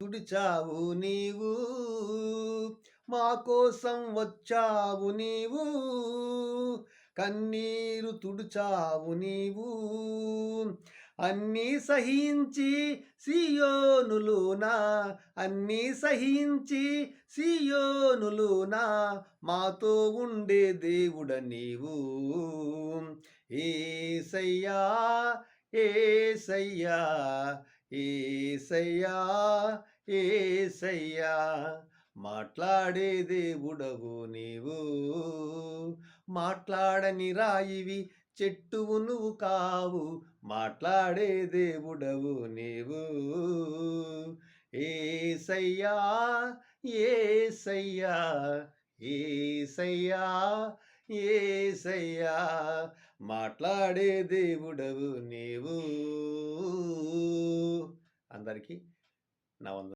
తుడిచావు నీవు, మా కోసం వచ్చావు నీవు, కన్నీరు తుడిచావు నీవు. అన్నీ సహించి సియోనులోన, అన్నీ సహించి సియోనులోన మాతో ఉండే దేవుడ నీవు. యేసయ్యా యేసయ్యా యేసయ్యా యేసయ్యా, మాట్లాడే దేవుడవు నీవు. మాట్లాడని రాయివి చెట్టువు నువ్వు కావు, మాట్లాడే దేవుడవు నీవు. యేసయ్యా యేసయ్యా యేసయ్యా యేసయ్యా, మాట్లాడే దేవుడవు నీవు. అందరికీ నా వందనాలు.